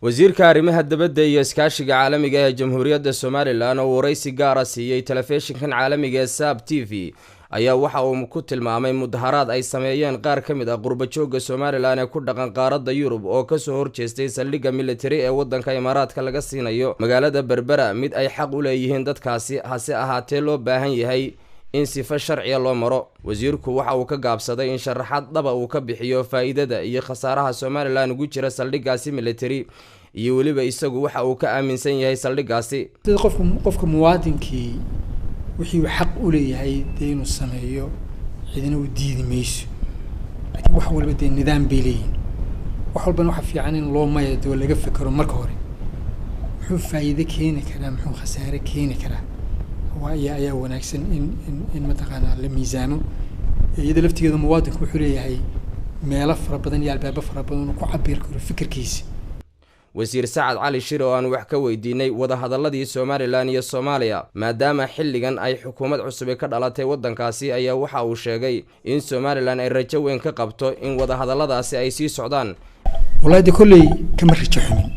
wasiirka arrimaha dibadda iyo iskaashiga caalamiga ee Jamhuuriyadda Soomaaliland oo waraysi gaar ah siiyay telefishinkan caalamiga ee Saab TV ayaa waxa uu ku tilmaamay mudaharaad ay sameeyeen qaar ka mid ah qurbajooga Soomaaliland ee ku dhaqan qaaradda Yurub oo ka soo horjeestay saldhigga military ee waddanka Imaaraadka laga siinayo magaalada Berbera mid ay xaq u leeyihiin dadkaasi hase ahaatee loo baahan yahay in sifa sharciya loo maro. wasiirku waxa uu ka gaabsaday in sharaxaad dhaba uu ka bixiyo faa'iidada iyo khasaaraha Soomaaliland ugu jira saldhiggaasi military iyo waliba isagu waxa uu ka aaminsan yahay saldhiggaasi qofka muwaadinkii wixii uu xaq u leeyahay inuu sameeyo cidina u diidi mayso, laakiin wax walba nidaam bay leeyihiin. wax walba waxa fiican in loo mayado laga fikiro marka hore muxuu faa'iido keeni karaa, muxuu khasaare keeni karaa, ayaa wanaagsan in mataqaanaa la miisaamo. iyada laftigeeda muwaadinku wuxuu leeyahay meelo fara badan iyo albaabo fara badan ku cabir karo fikirkiisa. wasiir Sacad Cali Shir oo aan wax ka weydiinay wada hadalladii Soomaaliland iyo Soomaaliya maadaama xilligan ay xukuumad cusub ka dhalatay waddankaasi ayaa waxa uu sheegay in Soomaaliland ay rajo weyn ka qabto in wada hadalladaasi ay sii socdaan. walaal kulli kama rajo xumin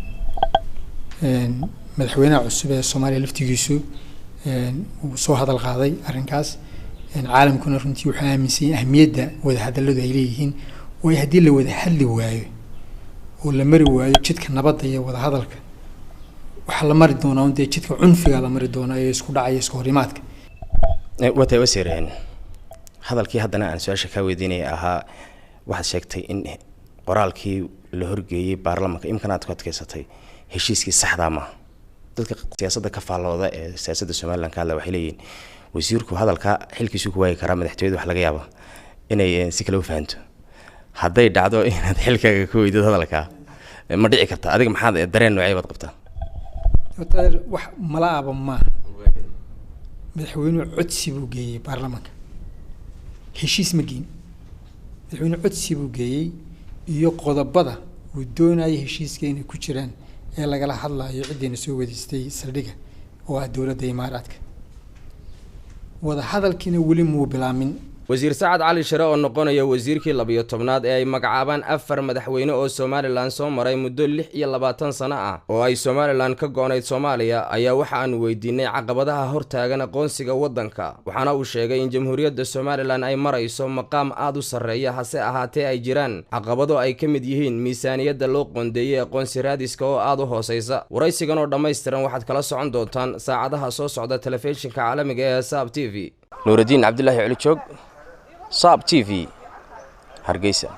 madaxweynaha cusub ee Soomaaliya laftigiisu uu soo hadal qaaday arrinkaas caalamkuna runtii wuxuu aaminsan yahay ahmiyadda wada hadalladu ay leeyihiin oo haddii la wada hadli waayo oo la mari waayo jidka nabadda iyo wada hadalka waxa la mari doonaa jidka cunfiga la mari doonaa ee isku dhacaya isku horimaadka. wata wasiireen hadalkii haddana aan su'aasha ka weydiinay ahaa waxaad sheegtay in qoraalkii la horgeeyay baarlamaanka imkanaad ku adkaysatay heshiiskii saxda ma dadka siyaasadda ka faalooda ee siyaasadda Soomaaliland ka hadla waxay leeyihiin wasiirku hadalka xilkiisu ku waayay karaa madaxtooyada wax laga yaabo inay si kale u fahanto. hadday dhacdo inaad xilkaaga ku weydiid hadalka ma dhici kartaa adiga maxaad dareen noocay baad qabtaa? wax malaaba ma madaxweynuhu codsi buu geeyay baarlamaanka heshiis ma geyn. madaxweynuhu codsi buu geeyay iyo qodobada uu doonayay heshiiska inay ku jiraan ee lagala hadlayo ciidina soo wadaystay saldhigga oo ah dawladda Imaaraadka. wada hadalkiina wali muu bilaamin. wasiir Sacad Cali Shir oo noqonaya wasiirkii 12aad ee ay magacaabaan 4 madaxweyne oo Soomaaliland soo maray muddo 26 sano ah oo ay Soomaaliland ka goonayd Soomaaliya ayaa waxa aan weydiinay caqabadaha hortaagan aqoonsiga waddanka waxaana uu sheegay in Jamhuuriyadda Soomaaliland ay marayso maqaam aad u sareeya hase ahaatee ay jiraan caqabado ay ka mid yihiin miisaaniyadda loo qoondeeyay aqoonsi raadiska oo aad u hooseysa. waraysigan oo dhameystiran waxaad kala socon doontaan saacadaha soo socda telefishinka caalamiga ee Saab TV. Nuuruddin Cabdullaahi Cali Joog Saab TV Hargeysa.